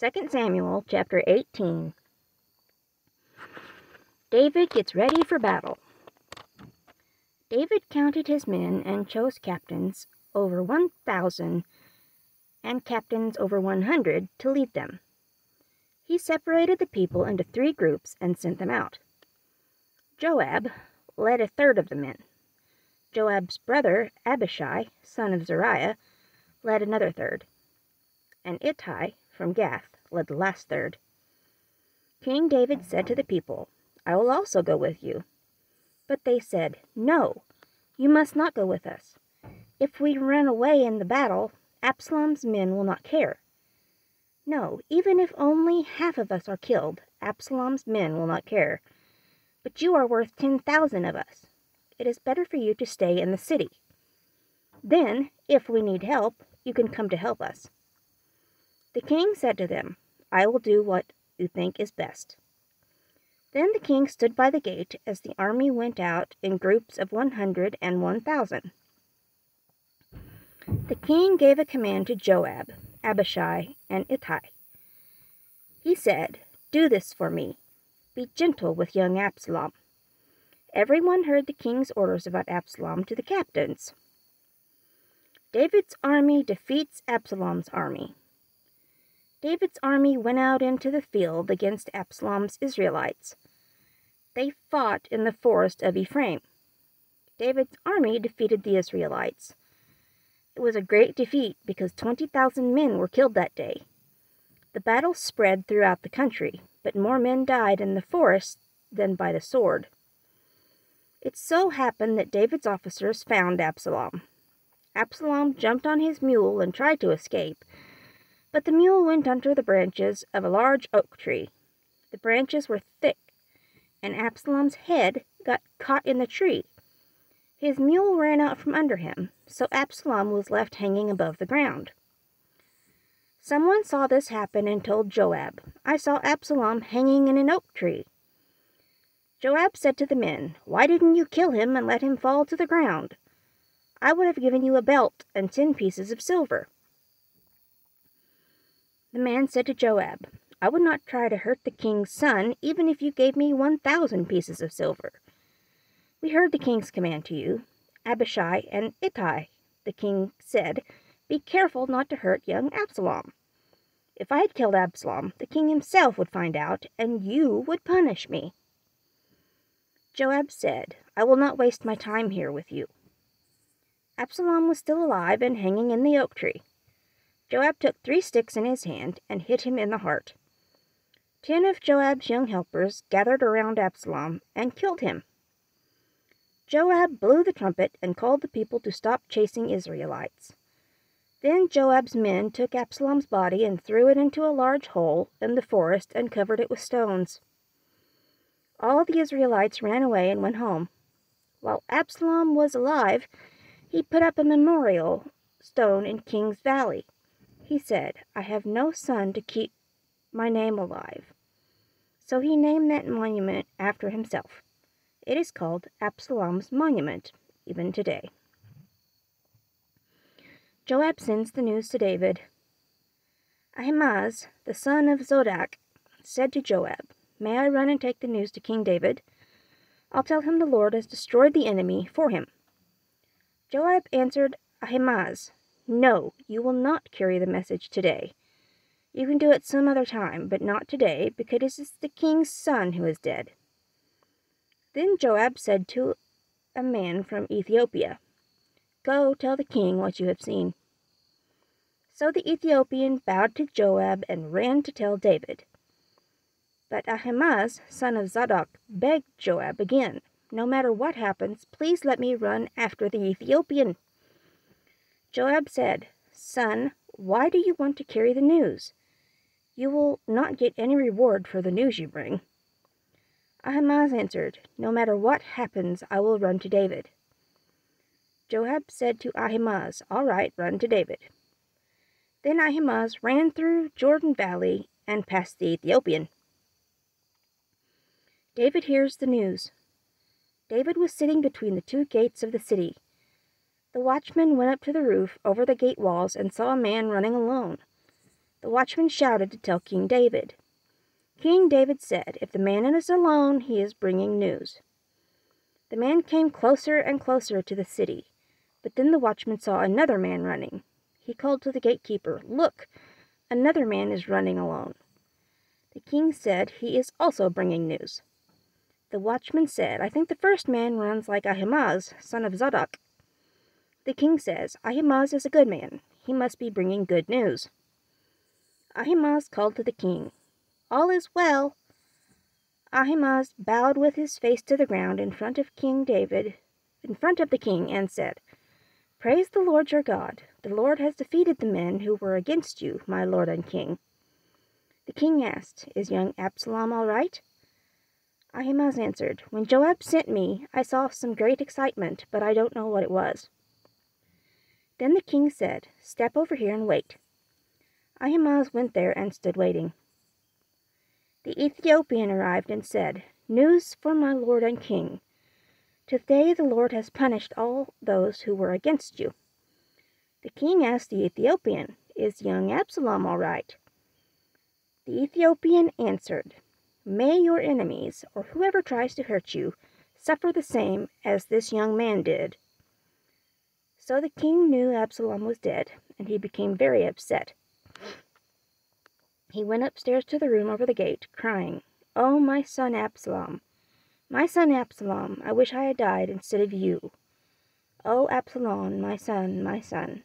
2 Samuel chapter 18. David gets ready for battle. David counted his men and chose captains over 1,000 and captains over 100 to lead them. He separated the people into 3 groups and sent them out. Joab led a third of the men. Joab's brother Abishai, son of Zeruiah, led another third. And Ittai from Gath led the last third. King David said to the people, "I will also go with you." But they said, "No, you must not go with us. If we run away in the battle, Absalom's men will not care. No, even if only half of us are killed, Absalom's men will not care. But you are worth 10,000 of us. It is better for you to stay in the city. Then, if we need help, you can come to help us." The king said to them, "I will do what you think is best." Then the king stood by the gate as the army went out in groups of 100 and 1,000. The king gave a command to Joab, Abishai, and Ittai. He said, "Do this for me. Be gentle with young Absalom." Everyone heard the king's orders about Absalom to the captains. David's army defeats Absalom's army. David's army went out into the field against Absalom's Israelites. They fought in the forest of Ephraim. David's army defeated the Israelites. It was a great defeat because 20,000 men were killed that day. The battle spread throughout the country, but more men died in the forest than by the sword. It so happened that David's officers found Absalom. Absalom jumped on his mule and tried to escape, but the mule went under the branches of a large oak tree. The branches were thick, and Absalom's head got caught in the tree. His mule ran out from under him, so Absalom was left hanging above the ground. Someone saw this happen and told Joab, "I saw Absalom hanging in an oak tree." Joab said to the men, "Why didn't you kill him and let him fall to the ground? I would have given you a belt and 10 pieces of silver." The man said to Joab, "I would not try to hurt the king's son, even if you gave me 1,000 pieces of silver. We heard the king's command to you, Abishai and Ittai." The king said, "Be careful not to hurt young Absalom. If I had killed Absalom, the king himself would find out, and you would punish me." Joab said, "I will not waste my time here with you." Absalom was still alive and hanging in the oak tree. Joab took 3 sticks in his hand and hit him in the heart. 10 of Joab's young helpers gathered around Absalom and killed him. Joab blew the trumpet and called the people to stop chasing Israelites. Then Joab's men took Absalom's body and threw it into a large hole in the forest and covered it with stones. All the Israelites ran away and went home. While Absalom was alive, he put up a memorial stone in King's Valley. He said, "I have no son to keep my name alive." So he named that monument after himself. It is called Absalom's Monument, even today. Joab sends the news to David. Ahimaaz, the son of Zadok, said to Joab, "May I run and take the news to King David? I'll tell him the Lord has destroyed the enemy for him." Joab answered Ahimaaz, "No, you will not carry the message today. You can do it some other time, but not today, because it is the king's son who is dead." Then Joab said to a man from Ethiopia, "Go tell the king what you have seen." So the Ethiopian bowed to Joab and ran to tell David. But Ahimaaz, son of Zadok, begged Joab again, "No matter what happens, please let me run after the Ethiopian." Joab said, "Son, why do you want to carry the news? You will not get any reward for the news you bring." Ahimaaz answered, "No matter what happens, I will run to David." Joab said to Ahimaaz, "All right, run to David." Then Ahimaaz ran through Jordan Valley and past the Ethiopian. David hears the news. David was sitting between the 2 gates of the city. The watchman went up to the roof over the gate walls and saw a man running alone. The watchman shouted to tell King David. King David said, "If the man is alone, he is bringing news." The man came closer and closer to the city, but then the watchman saw another man running. He called to the gatekeeper, "Look, another man is running alone." The king said, "He is also bringing news." The watchman said, "I think the first man runs like Ahimaaz, son of Zadok." The king says, "Ahimaaz is a good man. He must be bringing good news." Ahimaaz called to the king, "All is well." Ahimaaz bowed with his face to the ground in front of the king, and said, "Praise the Lord your God. The Lord has defeated the men who were against you, my lord and king." The king asked, "Is young Absalom all right?" Ahimaaz answered, "When Joab sent me, I saw some great excitement, but I don't know what it was." Then the king said, "Step over here and wait." Ahimaaz went there and stood waiting. The Ethiopian arrived and said, "News for my lord and king. Today the Lord has punished all those who were against you." The king asked the Ethiopian, "Is young Absalom all right?" The Ethiopian answered, "May your enemies, or whoever tries to hurt you, suffer the same as this young man did." So the king knew Absalom was dead, and he became very upset. He went upstairs to the room over the gate, crying, "Oh, my son Absalom! My son Absalom! I wish I had died instead of you. Oh, Absalom, my son, my son!"